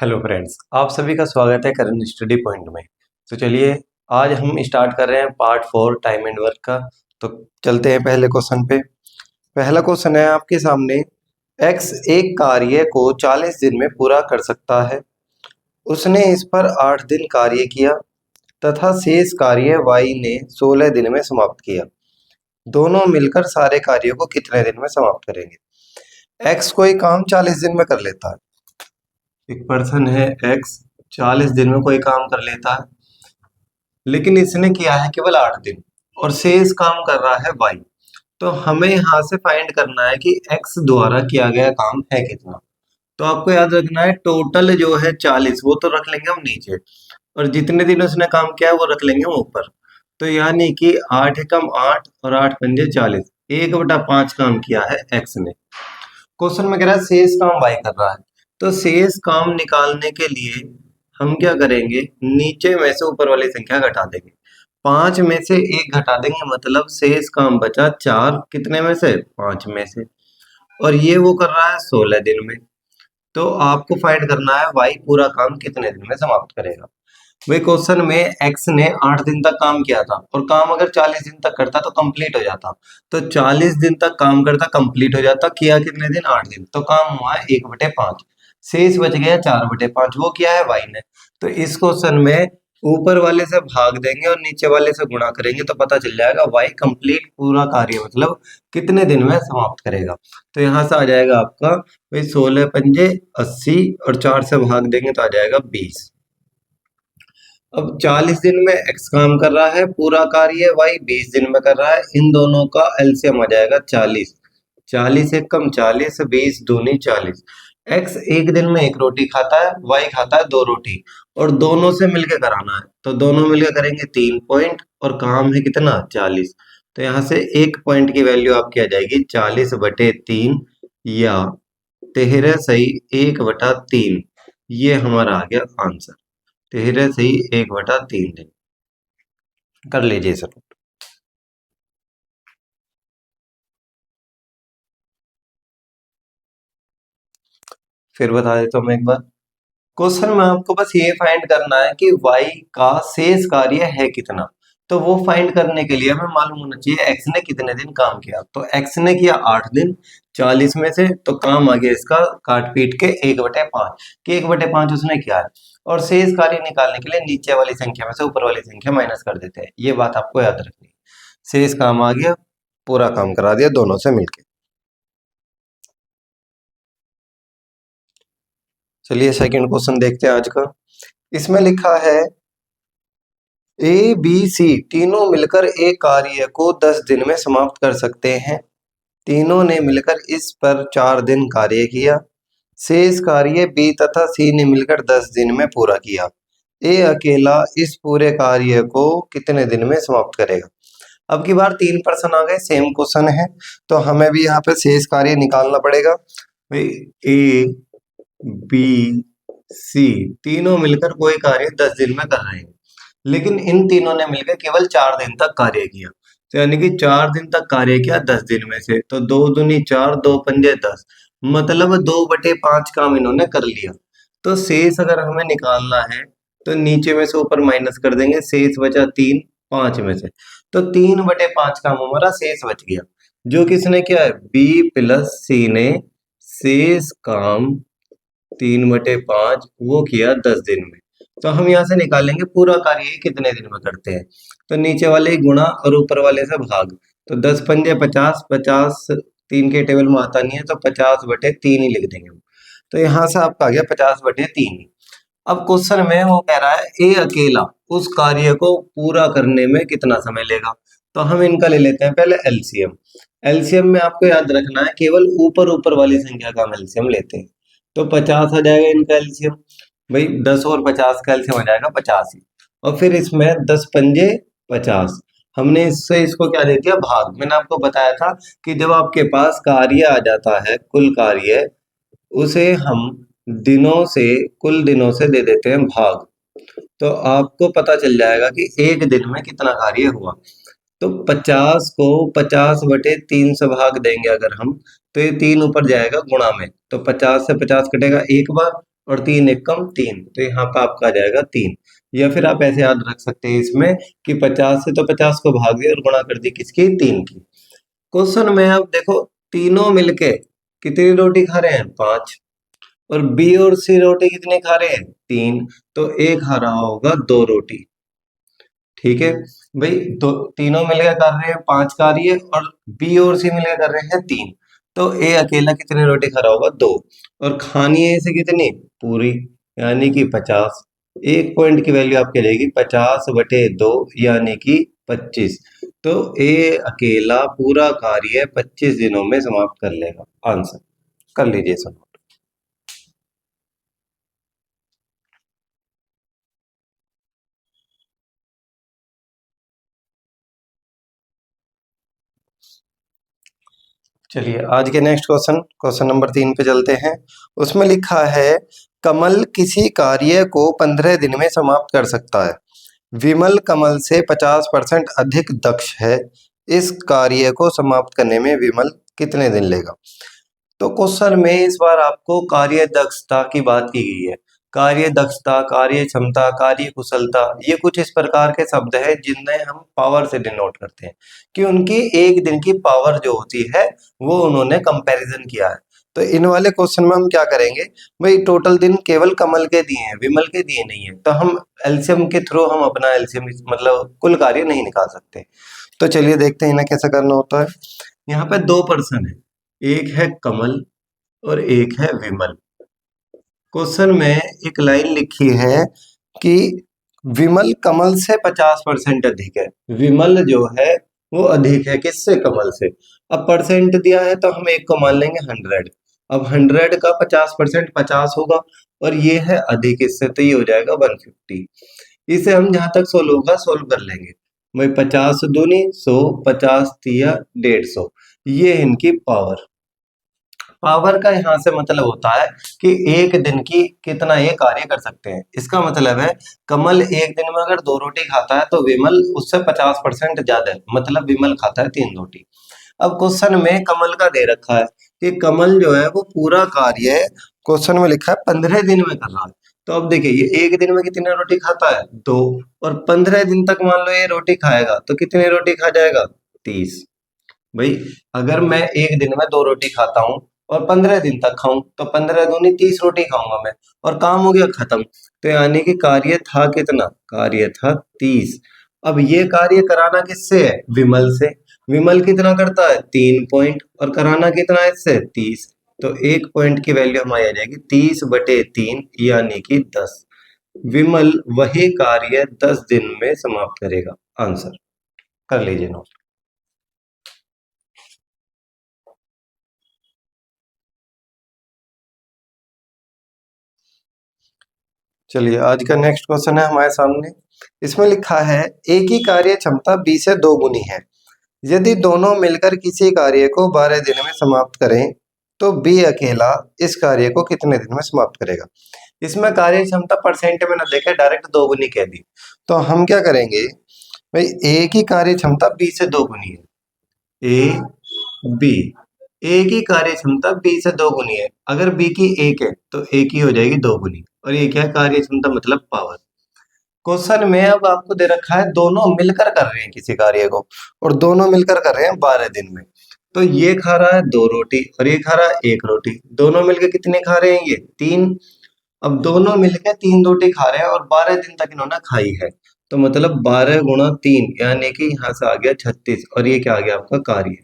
Hello friends, आप सभी का स्वागत है करंट स्टडी पॉइंट में। तो चलिए आज हम स्टार्ट कर रहे हैं पार्ट 4 टाइम एंड वर्क का। तो चलते हैं पहले क्वेश्चन पे। पहला क्वेश्चन है आपके सामने, एक्स एक कार्य को 40 दिन में पूरा कर सकता है। उसने इस पर 8 दिन कार्य किया तथा शेष कार्य वाई ने 16 दिन में समाप्त किया। दोनों मिलकर सारे कार्यों को कितने दिन में समाप्त करेंगे? एक्स कोई काम 40 दिन में कर लेता है। एक पर्सन है एक्स, 40 दिन में कोई काम कर लेता है, लेकिन इसने किया है केवल 8 दिन और शेष काम कर रहा है वाई। तो हमें यहाँ से फाइंड करना है कि एक्स द्वारा किया गया काम है कितना। तो आपको याद रखना है टोटल जो है 40 वो तो रख लेंगे हम नीचे, और जितने दिन उसने काम किया है वो रख लेंगे हम ऊपर। तो यानी कि 8 एकम 8 और 8 पंजे 40, 1/5 काम किया है एक्स ने। क्वेश्चन में कह रहा है शेष काम वाई कर रहा है। तो शेष काम निकालने के लिए हम क्या करेंगे, नीचे में से ऊपर वाली संख्या घटा देंगे। 5 में से 1 घटा देंगे, मतलब शेष काम बचा 4, कितने में से? 5 में से। और ये वो कर रहा है 16 दिन में। तो आपको फाइंड करना है वाई पूरा काम कितने दिन में समाप्त करेगा। वही क्वेश्चन में एक्स ने 8 दिन तक काम किया था, और काम अगर 40 दिन तक करता तो कंप्लीट हो जाता। तो 40 दिन तक काम करता, कंप्लीट हो जाता, किया कितने दिन? 8 दिन। तो काम हुआ 1/5, शेष बच गया 4/5, वो किया है वाई ने। तो इस क्वेश्चन में ऊपर वाले से भाग देंगे और नीचे वाले से गुणा करेंगे तो पता चल जाएगा वाई कंप्लीट पूरा कार्य मतलब कितने दिन में समाप्त करेगा। तो यहाँ से आ जाएगा आपका भाई 16 पंजे 80 और 4 से भाग देंगे तो आ जाएगा 20। अब 40 दिन में एक्स काम कर रहा है, पूरा कार्य वाई 20 दिन में कर रहा है। इन दोनों का एलसीएम आ जाएगा 40। 40 एकम 40, 20 दूनी 40। एक्स एक दिन में 1 रोटी खाता है, वाई खाता है 2 रोटी, और दोनों से मिलके कराना है। तो दोनों मिलके करेंगे 3 पॉइंट, और काम है कितना? 40। तो यहाँ से 1 पॉइंट की वैल्यू आपकी आ जाएगी 40/3, या 13 सही 1/3। ये हमारा आ गया आंसर। 13 सही 1/3 दिन। कर लीजिए सर। फिर बता देता हूँ मैं एक बार। क्वेश्चन में आपको बस ये फाइंड करना है कि y का शेष कार्य है कितना। तो वो फाइंड करने के लिए हमें मालूम होना चाहिए x ने कितने दिन काम किया। तो x ने किया 8 दिन 40 में से, तो काम आ गया इसका काट पीट के 1/5, कि 1/5 उसने किया है। और शेष कार्य निकालने के लिए नीचे वाली संख्या में से ऊपर वाली संख्या माइनस कर देते हैं। ये बात आपको याद रखनी है। शेष काम आ गया, पूरा काम करा दिया दोनों से मिलके। चलिए सेकंड क्वेश्चन देखते हैं आज का। इसमें लिखा है ए बी सी तीनों मिलकर एक कार्य को 10 दिन में समाप्त कर सकते हैं। तीनों ने मिलकर इस पर 4 दिन कार्य किया। शेष कार्य बी तथा सी ने मिलकर 10 दिन में पूरा किया। ए अकेला इस पूरे कार्य को कितने दिन में समाप्त करेगा? अब की बार 3 पर्सन आ गए, सेम क्वेश्चन है, तो हमें भी यहाँ पे शेष कार्य निकालना पड़ेगा। ए बी सी तीनों मिलकर कोई कार्य 10 दिन में कर रहे हैं, लेकिन इन तीनों ने मिलकर केवल 4 दिन तक कार्य किया। तो यानी कि 4 दिन तक कार्य किया 10 दिन में से। तो 2 दूनी 4, 2 पंजे 10, मतलब 2/5 काम इन्होंने कर लिया। तो शेष अगर हमें निकालना है तो नीचे में से ऊपर माइनस कर देंगे, शेष बचा 3 5 में से। तो 3/5 काम हमारा शेष बच गया, जो किसने किया है? बी प्लस सी ने शेष काम 3/5 वो किया 10 दिन में। तो हम यहाँ से निकालेंगे पूरा कार्य कितने दिन में करते हैं। तो नीचे वाले ही गुणा और ऊपर वाले से भाग। तो 10 पंजे 50, 50 3 के टेबल में आता नहीं है, तो 50/3 ही लिख देंगे हम। तो यहाँ से आपका आ गया 50/3 ही। अब क्वेश्चन में वो कह रहा है ए अकेला उस कार्य को पूरा करने में कितना समय लेगा। तो हम इनका ले लेते हैं पहले एलसीएम। एलसीएम में आपको याद रखना है केवल ऊपर ऊपर वाली संख्या का हम एलसीएम लेते हैं। तो 50 आ जाएगा इनका एलसीएम। भाई 10 और 50 का एलसीएम आ जाएगा 85, और फिर इसमें 10 पंजे 50। हमने इससे इसको क्या दे दिया? भाग। मैंने आपको बताया था कि जब आपके पास कार्य आ जाता है, कुल कार्य, उसे हम दिनों से, कुल दिनों से दे देते हैं भाग। तो आपको पता चल जाएगा कि एक दिन में कितना कार्य हुआ। तो 50 को 50/3 से भाग देंगे अगर हम, तो ये 3 ऊपर जाएगा गुणा में। तो 50 से 50 कटेगा एक बार, और 3 एक कम 3, तो यहाँ पे आपका आ जाएगा 3। या फिर आप ऐसे याद रख सकते हैं इसमें कि 50 से तो 50 को भाग दिया और गुणा कर दी किसकी, 3 की। क्वेश्चन में अब देखो तीनों मिलके कितनी रोटी खा रहे हैं, 5। और बी और सी रोटी कितने खा रहे हैं, 3। तो ए खा रहा होगा 2 रोटी। ठीक है भाई, दो तीनों मिलकर कर रहे हैं 5 कार्य और बी और सी मिलकर कर रहे हैं 3। तो ए अकेला कितनी रोटी खा रहा होगा, 2। और खानी है इसे कितनी, पूरी, यानी कि 50। एक पॉइंट की वैल्यू आपकी रहेगी 50/2 यानी कि 25। तो ए अकेला पूरा कार्य 25 दिनों में समाप्त कर लेगा। आंसर कर लीजिए सब। चलिए आज के नेक्स्ट क्वेश्चन, क्वेश्चन नंबर 3 पे चलते हैं। उसमें लिखा है कमल किसी कार्य को 15 दिन में समाप्त कर सकता है। विमल कमल से 50% अधिक दक्ष है। इस कार्य को समाप्त करने में विमल कितने दिन लेगा। तो क्वेश्चन में इस बार आपको कार्य दक्षता की बात की गई है। कार्य दक्षता, कार्य क्षमता, कार्य कुशलता, ये कुछ इस प्रकार के शब्द हैं जिन्हें हम पावर से डिनोट करते हैं कि उनकी एक दिन की पावर जो होती है वो उन्होंने कंपैरिजन किया है। तो इन वाले क्वेश्चन में हम क्या करेंगे, भाई टोटल दिन केवल कमल के दिए हैं, विमल के दिए नहीं है, तो हम एलसीएम के थ्रू हम अपना एलसीएम मतलब कुल कार्य नहीं निकाल सकते। तो चलिए देखते हैं इन्हें कैसे करना होता है। यहाँ पे 2 पर्सन है, एक है कमल और एक है विमल। क्वेश्चन में एक लाइन लिखी है कि विमल कमल से 50% अधिक है। विमल जो है वो अधिक है किससे, कमल से। अब परसेंट दिया है तो हम एक को मान लेंगे 100। अब 100 का 50% 50 होगा और ये है अधिक इससे, तो ये हो जाएगा 150। इसे हम जहां तक सोल्व होगा सोल्व कर लेंगे। भाई 50 दूनी 100, 50 तिया 150, ये है इनकी पावर। पावर का यहाँ से मतलब होता है कि एक दिन की कितना ये कार्य कर सकते हैं। इसका मतलब है कमल एक दिन में अगर 2 रोटी खाता है तो विमल उससे 50% ज्यादा है, मतलब विमल खाता है 3 रोटी। अब क्वेश्चन में कमल का दे रखा है कि कमल जो है वो पूरा कार्य क्वेश्चन में लिखा है 15 दिन में कर रहा है। तो अब देखिए ये एक दिन में कितनी रोटी खाता है, 2। और 15 दिन तक मान लो ये रोटी खाएगा तो कितनी रोटी खा जाएगा, 30। भाई अगर मैं एक दिन में 2 रोटी खाता हूँ और 15 दिन तक खाऊं तो 15 दूनी 30 रोटी खाऊंगा मैं, और काम हो गया खत्म। तो यानी कि कार्य था कितना, कार्य था 30। अब ये कार्य कराना किससे है, विमल से। विमल कितना करता है, 3 पॉइंट, और कराना कितना है इससे, 30। तो एक पॉइंट की वैल्यू हमारी आ जाएगी 30/3 यानी कि 10। विमल वही कार्य 10 दिन में समाप्त करेगा। आंसर कर लीजिए नोट। चलिए आज का नेक्स्ट क्वेश्चन है हमारे सामने। इसमें लिखा है एक ही कार्य क्षमता बी से 2 गुनी है। यदि दोनों मिलकर किसी कार्य को 12 दिन में समाप्त करें तो बी अकेला इस कार्य को कितने दिन में समाप्त करेगा। इसमें कार्य क्षमता परसेंट में ना देखे डायरेक्ट 2 गुनी कह दी। तो हम क्या करेंगे, भाई एक ही कार्य क्षमता बी से 2 गुनी है, ए बी, ए की कार्य क्षमता बी से 2 गुनी है। अगर बी की 1 है तो ए की हो जाएगी 2 गुनी, और ये क्या है, कार्य क्षमता मतलब पावर। क्वेश्चन में अब आपको दे रखा है दोनों मिलकर कर रहे हैं किसी कार्य को, और दोनों मिलकर कर रहे हैं 12 दिन में। तो ये खा रहा है 2 रोटी और ये खा रहा है 1 रोटी, दोनों मिलकर कितने खा रहे हैं, ये 3। अब दोनों मिलकर 3 रोटी खा रहे हैं और 12 दिन तक इन्होंने खाई है। तो मतलब 12 × 3 यानी कि यहाँ से आ गया 36, और ये क्या आ गया आपका कार्य,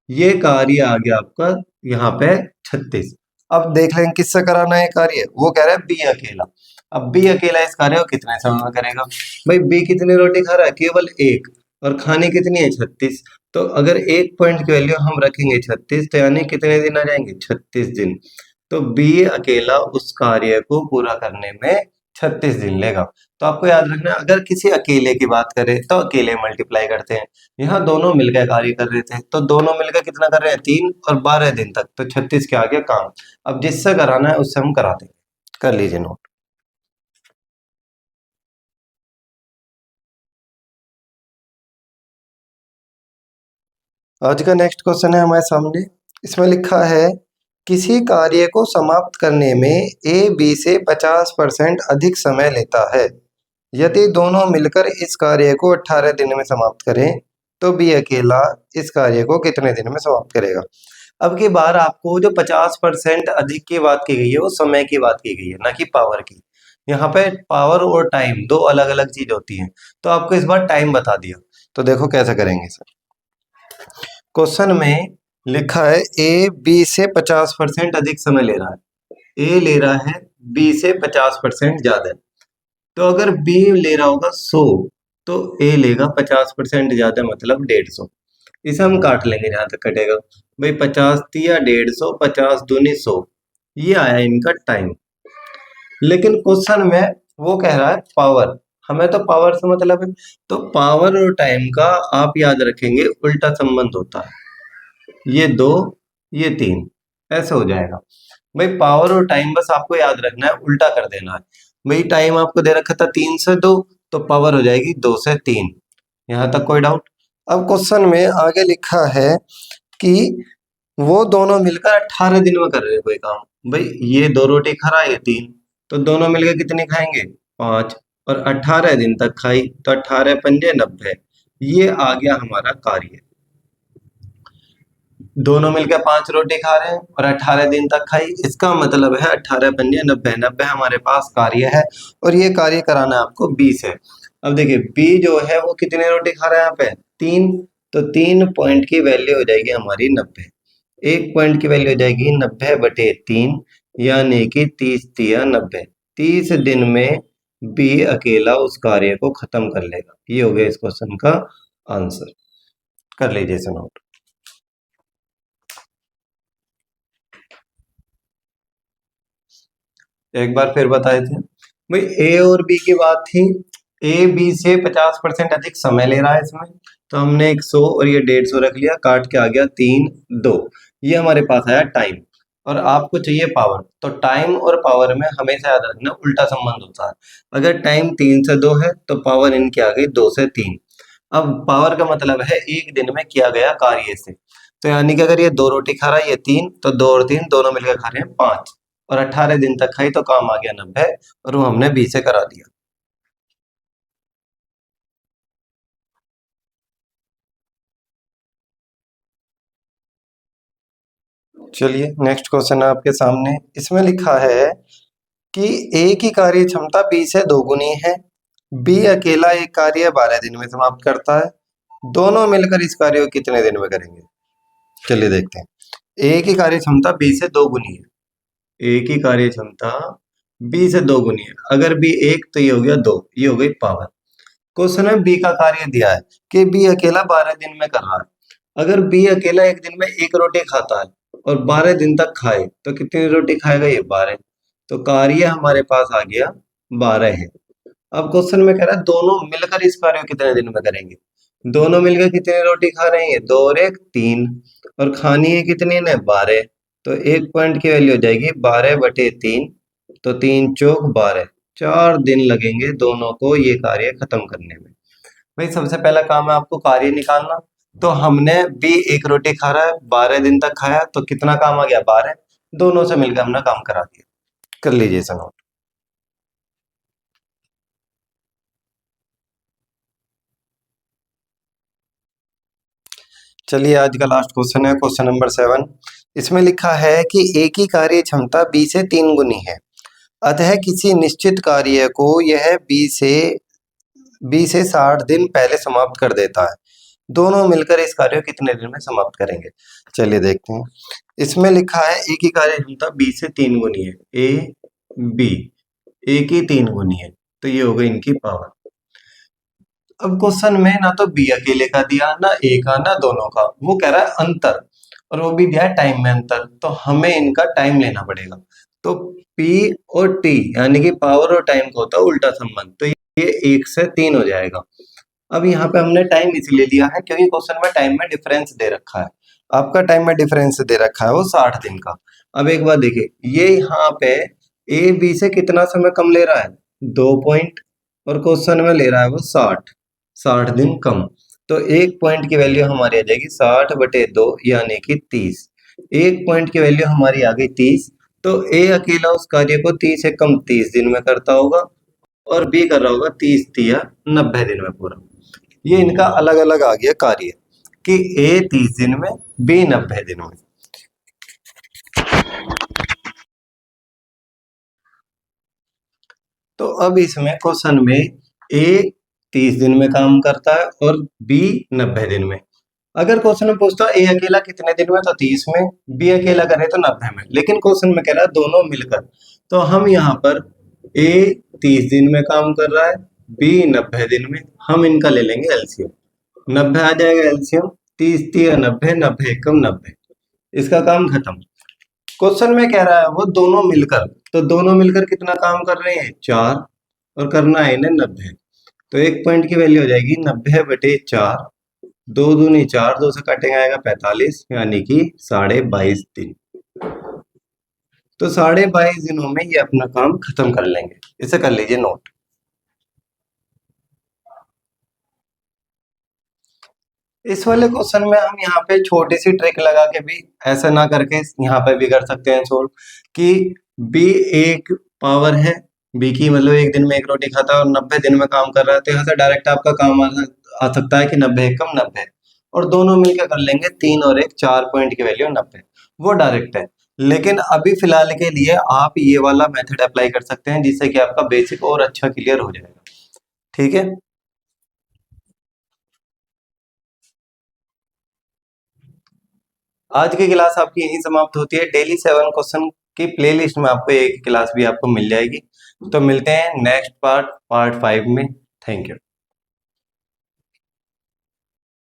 ये कार्य आ गया आपका यहाँ पे 36। अब देख लें किससे कराना है कार्य, वो कह रहा है बी अकेला। अब बी अकेला इस कार्य को कितने समय में करेगा, भाई बी कितनी रोटी खा रहा है, केवल 1, और खाने कितनी है, 36। तो अगर एक पॉइंट की वैल्यू हम रखेंगे 36, तो यानी कितने दिन आ जाएंगे, 36 दिन। तो बी अकेला उस कार्य को पूरा करने में 36 दिन लेगा। तो आपको याद रखना है, अगर किसी अकेले की बात करें तो अकेले मल्टीप्लाई करते हैं। यहाँ दोनों मिलकर कार्य कर रहे थे तो दोनों मिलकर कितना कर रहे हैं, 3, और 12 दिन तक, तो 36 के आगे काम। अब जिससे कराना है उससे हम करा देंगे। कर लीजिए नोट। आज का नेक्स्ट क्वेश्चन है हमारे सामने। इसमें लिखा है किसी कार्य को समाप्त करने में ए बी से 50% अधिक समय लेता है। यदि दोनों मिलकर इस कार्य को 18 दिन में समाप्त करें तो बी अकेला इस कार्य को कितने दिन में समाप्त करेगा। अब की बार आपको जो 50% अधिक की बात की गई है वो समय की बात की गई है, ना कि पावर की। यहाँ पे पावर और टाइम दो अलग अलग चीज होती हैं, तो आपको इस बार टाइम बता दिया। तो देखो कैसे करेंगे सर। क्वेश्चन में लिखा है ए बी से 50% अधिक समय ले रहा है। ए ले रहा है बी से 50% ज्यादा। तो अगर बी ले रहा होगा 100 तो ए लेगा 50% ज्यादा, मतलब 150। इसे हम काट लेंगे जहां तक कटेगा। भाई 50 तिया 150, 50 दूनी 100, ये आया इनका टाइम। लेकिन क्वेश्चन में वो कह रहा है पावर, हमें तो पावर से मतलब है, तो पावर और टाइम का आप याद रखेंगे उल्टा संबंध होता है। ये 2 ये 3 ऐसे हो जाएगा। भाई पावर और टाइम बस आपको याद रखना है, उल्टा कर देना है। भाई टाइम आपको दे रखा था 3 से 2, तो पावर हो जाएगी 2 से 3। यहां तक कोई डाउट। अब क्वेश्चन में आगे लिखा है कि वो दोनों मिलकर 18 दिन में कर रहे हैं कोई काम। भाई ये 2 रोटी खा रहा है, ये 3, तो दोनों मिलकर कितनी खाएंगे 5, और 18 दिन तक खाई तो 18 पंजे 90। ये आ गया हमारा कार्य। दोनों मिलकर 5 रोटी खा रहे हैं और 18 दिन तक खाई, इसका मतलब है 18 पंजे 90, 90 हमारे पास कार्य है और ये कार्य कराना है आपको बी से। अब देखिए बी जो है वो कितने रोटी खा रहा है यहाँ पे 3, तो 3 पॉइंट की वैल्यू हो जाएगी हमारी 90। 1 पॉइंट की वैल्यू हो जाएगी 90/3, यानी कि 30 तिया 90। 30 दिन में बी अकेला उस कार्य को खत्म कर लेगा। ये हो गया इस क्वेश्चन का आंसर। कर लीजिए इसे नोट। एक बार फिर बताए थे भाई ए और बी की बात थी। ए बी से 50% अधिक समय ले रहा है इसमें, तो हमने 100 और ये 150 रख लिया, काट के आ गया 3 2। ये हमारे पास आया टाइम, और आपको चाहिए पावर। तो टाइम और पावर में हमेशा याद रखना उल्टा संबंध होता है। अगर टाइम 3 से 2 है तो पावर इनकी आ गई 2 से 3। अब पावर का मतलब है एक दिन में किया गया कार्य से। तो यानी कि अगर ये 2 रोटी खा रहा है ये 3, तो 2 और 3 दोनों मिलकर खा रहे हैं 5, और 18 दिन तक खाई तो काम आ गया 90, और वो हमने बी से करा दिया। चलिए नेक्स्ट क्वेश्चन है आपके सामने। इसमें लिखा है कि ए की कार्य क्षमता बी से दोगुनी है। बी अकेला एक कार्य 12 दिन में समाप्त करता है। दोनों मिलकर इस कार्य को कितने दिन में करेंगे। चलिए देखते हैं। ए की कार्य क्षमता बी से दोगुनी है। ए की कार्य क्षमता बी से दोगुनी है। अगर बी 1 तो ये हो गया 2, ये हो गई पावर। क्वेश्चन में बी का कार्य दिया है कि बी अकेला 12 दिन में कर रहा है। अगर बी अकेला एक दिन में 1 रोटी खाता है और 12 दिन तक खाए तो कितनी रोटी खाएगा ये 12। तो कार्य हमारे पास आ गया 12 है। अब क्वेश्चन में कह रहा है दोनों मिलकर इस कार्य को कितने दिन में करेंगे। दोनों मिलकर कितनी रोटी खा रहे हैं 2 और 1 3, और खानी है कितनी ने 12। तो 1 पॉइंट की वैल्यू हो जाएगी 12/3, तो 3 चौक 12। 4 दिन लगेंगे दोनों को ये कार्य खत्म करने में। भाई सबसे पहला काम है आपको कार्य निकालना। तो हमने बी 1 रोटी खा रहा है 12 दिन तक खाया, तो कितना काम आ गया 12। दोनों से मिलकर हमने काम करा दिया। कर लीजिए सर नोट। चलिए आज का लास्ट क्वेश्चन है क्वेश्चन नंबर 7। इसमें लिखा है कि ए की कार्य क्षमता बी से 3 गुनी है, अतः किसी निश्चित कार्य को यह बी से 60 दिन पहले समाप्त कर देता है। दोनों मिलकर इस कार्य को कितने दिन में समाप्त करेंगे। चलिए देखते हैं। इसमें लिखा है ए की कार्य क्षमता बी से 3 गुनी है। ए बी, ए की 3 गुनी है, तो ये हो गई इनकी पावर। अब क्वेश्चन में ना तो बी अकेले का दिया, ना ए का, ना दोनों का, वो कह रहा है अंतर, और वो भी दिया है टाइम में अंतर। तो हमें इनका टाइम लेना पड़ेगा। तो पी और टी यानी कि पावर और टाइम का होता है उल्टा संबंध, तो ये 1 से 3 हो जाएगा। अब यहाँ पे हमने टाइम इसलिए लिया है क्योंकि क्वेश्चन में टाइम में डिफरेंस दे रखा है। आपका टाइम में डिफरेंस दे रखा है वो 60 दिन का। अब एक बात देखिए, ये यहाँ पे ए बी से कितना समय कम ले रहा है 2 पॉइंट, और क्वेश्चन में ले रहा है वो 60 दिन कम। तो 1 पॉइंट की वैल्यू हमारी आ जाएगी 60/2 यानी कि 30। एक पॉइंट की वैल्यू हमारी आ गई 30। तो ए अकेला उस कार्य को 30 से कम 30 दिन में करता होगा और बी कर रहा होगा 30 तिया 90 दिन में पूरा। ये इनका अलग अलग आ गया कार्य कि ए 30 दिन में, बी 90 दिन में। तो अब इसमें क्वेश्चन में ए 30 दिन में काम करता है और बी 90 दिन में। अगर क्वेश्चन में पूछता है ए अकेला कितने दिन में, तो 30 में, बी अकेला करे तो 90 में। लेकिन क्वेश्चन में कह रहा है दोनों मिलकर, तो हम यहाँ पर ए 30 दिन में काम कर रहा है, बी 90 दिन में, हम इनका ले लेंगे एलसीएम। 90 आ जाएगा एलसीएम, 30 तिया 90, 90 एकम 90। इसका काम खत्म। क्वेश्चन में कह रहा है वो दोनों मिलकर, तो दोनों मिलकर कितना काम कर रहे हैं, 4, और करना है इन्हें 90। तो एक पॉइंट की वैल्यू हो जाएगी 90/4, 2 दूनी 4, 2 से कटेंगे आएगा 45, यानी कि 22.5 दिन। तो 22.5 दिनों में ये अपना काम खत्म कर लेंगे। इसे कर लीजिए नोट। इस वाले क्वेश्चन में हम यहाँ पे छोटी सी ट्रिक लगा के भी, ऐसा ना करके यहाँ पे भी कर सकते हैं सोल्व, कि बी एक पावर है, बी की मतलब एक दिन में एक रोटी खाता है और 90 दिन में काम कर रहा है, तो यहाँ से डायरेक्ट आपका काम आ सकता है कि 90 एकम 90, और दोनों मिलकर कर लेंगे 3 और 1, 4 पॉइंट की वैल्यू 90, वो डायरेक्ट है। लेकिन अभी फिलहाल के लिए आप ये वाला मेथड अप्लाई कर सकते हैं, जिससे कि आपका बेसिक और अच्छा क्लियर हो जाएगा। ठीक है। आज की क्लास आपकी यहीं समाप्त होती है। डेली 7 क्वेश्चन की प्लेलिस्ट में आपको एक क्लास भी आपको मिल जाएगी। तो मिलते हैं नेक्स्ट पार्ट 5 में। Thank you.